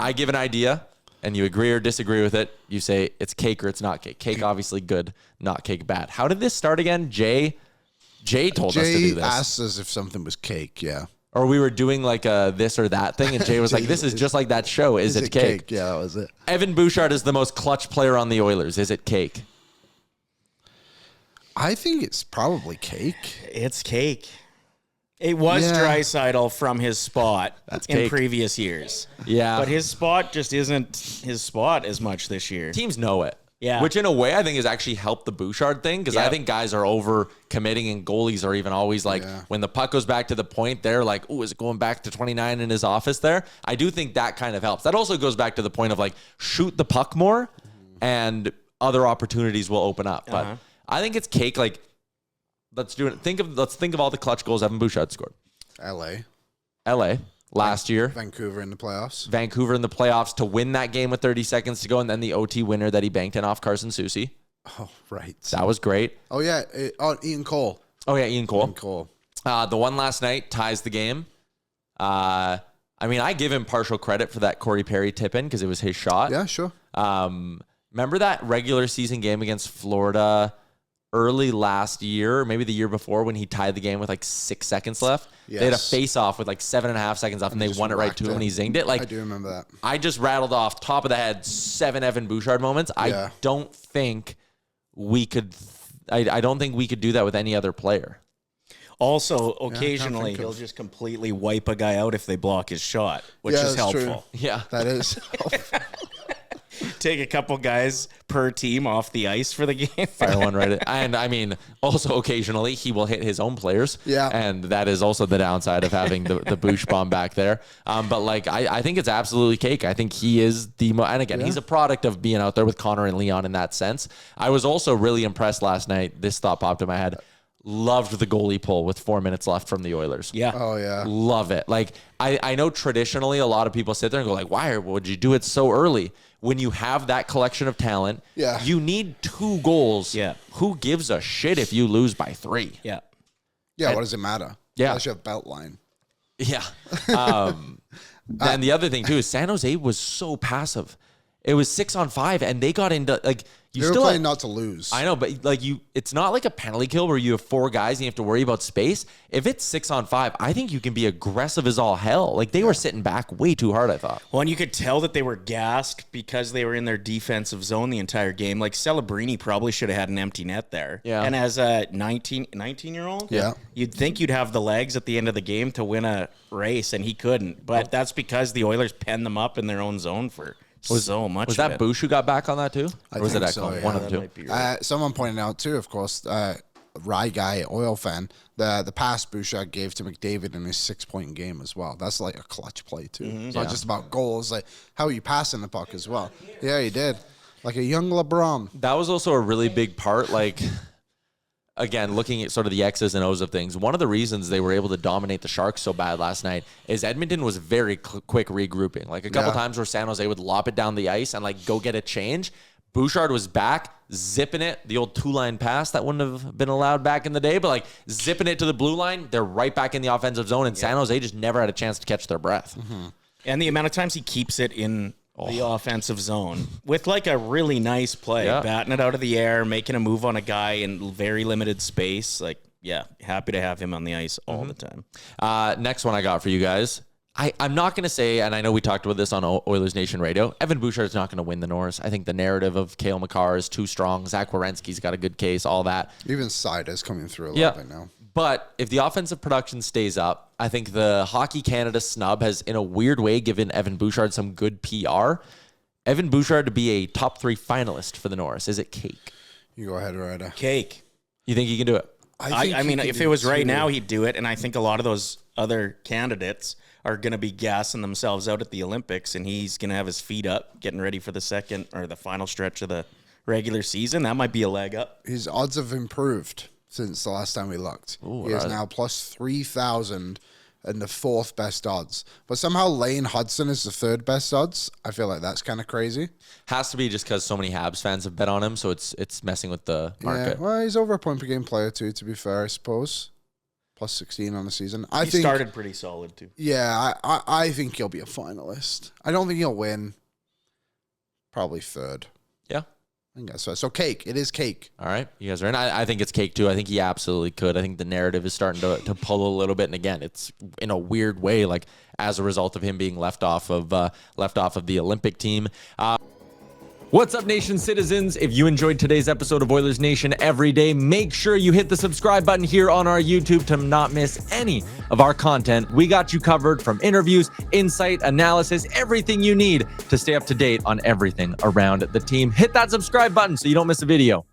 I give an idea, and you agree or disagree with it. You say it's cake or it's not cake. Cake, obviously good. Not cake, bad. How did this start again? Jay told us to do this. Jay asked us if something was cake, yeah. Or we were doing like a this or that thing, and Jay was like, this is just like that show. Is it cake? Yeah, that was it. Evan Bouchard is the most clutch player on the Oilers. Is it cake? I think it's probably cake. It's cake. It was Draisaitl from his spot in cake. previous years. Yeah. But his spot just isn't his spot as much this year. Teams know it. Yeah. Which in a way I think has actually helped the Bouchard thing, because I think guys are over committing, and goalies are even always like, when the puck goes back to the point, they're like, oh, is it going back to 29 in his office there? I do think that kind of helps. That also goes back to the point of like, shoot the puck more and other opportunities will open up. But I think it's cake. Like, let's think of all the clutch goals Evan Bouchard scored. LA last year. Vancouver in the playoffs. Vancouver in the playoffs to win that game with 30 seconds to go, and then the OT winner that he banked in off Carson Soucy. Oh, right. That was great. Oh, yeah. Ian Cole. Oh, yeah, Ian Cole. Ian Cole. The one last night ties the game. I mean, I give him partial credit for that Corey Perry tip-in because it was his shot. Yeah, sure. Remember that regular season game against Florida early last year, maybe the year before, when he tied the game with like 6 seconds left? Yes. They had a face-off with like 7.5 seconds left, and they won it right to him, and he zinged it. Like, I do remember that. I just rattled off top of the head 7 Evan Bouchard moments. I don't think we could. I don't think we could do that with any other player. Also, occasionally he'll just completely wipe a guy out if they block his shot, which is helpful. True. Yeah, that is. Take a couple guys per team off the ice for the game. Fire one right at, and I mean, also occasionally he will hit his own players. Yeah. And that is also the downside of having the Bouch bomb back there. But like, I think it's absolutely cake. I think he is and again, he's a product of being out there with Connor and Leon in that sense. I was also really impressed last night. This thought popped in my head. Loved the goalie pull with 4 minutes left from the Oilers. Yeah. Oh, yeah. Love it. Like, I know traditionally a lot of people sit there and go like, why would you do it so early? When you have that collection of talent, you need 2 goals. Yeah. Who gives a shit if you lose by 3? Yeah. Yeah, what does it matter? Yeah. Unless you have belt line. Yeah. And the other thing, too, is San Jose was so passive. It was 6-on-5, and they got into, like, you They were still playing not to lose. I know, but like it's not like a penalty kill where you have 4 guys and you have to worry about space. If it's 6-on-5, I think you can be aggressive as all hell. Like, they were sitting back way too hard, I thought. Well, and you could tell that they were gassed because they were in their defensive zone the entire game. Like, Celebrini probably should have had an empty net there. Yeah. And as a 19-year-old, you'd think you'd have the legs at the end of the game to win a race, and he couldn't. But that's because the Oilers penned them up in their own zone for so much. Was that Bouch who got back on that too? I Or was it think Ekholm? so, One yeah. of the Might two. be right. Someone pointed out, too, of course, Rye guy, Oil fan, the pass Bouchard gave to McDavid in his 6-point game as well. That's like a clutch play, too. It's not just about goals. Like, how are you passing the puck as well? Yeah, he did. Like a young LeBron. That was also a really big part. Like, again, looking at sort of the X's and O's of things, one of the reasons they were able to dominate the Sharks so bad last night is Edmonton was very quick regrouping. Like, a couple times where San Jose would lop it down the ice and, like, go get a change. Bouchard was back, zipping it, the old 2-line pass that wouldn't have been allowed back in the day, but, like, zipping it to the blue line. They're right back in the offensive zone, and San Jose just never had a chance to catch their breath. Mm-hmm. And the amount of times he keeps it in the offensive zone with like a really nice play, batting it out of the air, making a move on a guy in very limited space. Like, happy to have him on the ice all the time. Next one I got for you guys. I'm not going to say, and I know we talked about this on Oilers Nation Radio, Evan Bouchard is not going to win the Norris. I think the narrative of Cale Makar is too strong. Zach Werenski's got a good case, all that. Even Sida's coming through a little bit now. But if the offensive production stays up, I think the Hockey Canada snub has, in a weird way, given Evan Bouchard some good PR. Evan Bouchard to be a top 3 finalist for the Norris. Is it cake? You go ahead, Ryder. Cake. You think he can do it? I mean, if it was right now, he'd do it. And I think a lot of those other candidates are going to be gassing themselves out at the Olympics, and he's going to have his feet up, getting ready for the second or the final stretch of the regular season. That might be a leg up. His odds have improved since the last time we looked. He is now plus 3,000 and the 4th best odds. But somehow Lane Hudson is the 3rd best odds. I feel like that's kind of crazy. Has to be just because so many Habs fans have bet on him, so it's messing with the market. Yeah, well, he's over a point per game player too, to be fair, I suppose. plus 16 on the season. He started pretty solid too. Yeah, I think he'll be a finalist. I don't think he'll win. Probably third. Yeah. I think that's so. So cake. It is cake. All right. You guys are in. I think it's cake too. I think he absolutely could. I think the narrative is starting to pull a little bit. And again, it's in a weird way, like as a result of him being left off of the Olympic team. What's up, Nation citizens? If you enjoyed today's episode of Oilers Nation Every Day, make sure you hit the subscribe button here on our YouTube to not miss any of our content. We got you covered from interviews, insight, analysis, everything you need to stay up to date on everything around the team. Hit that subscribe button so you don't miss a video.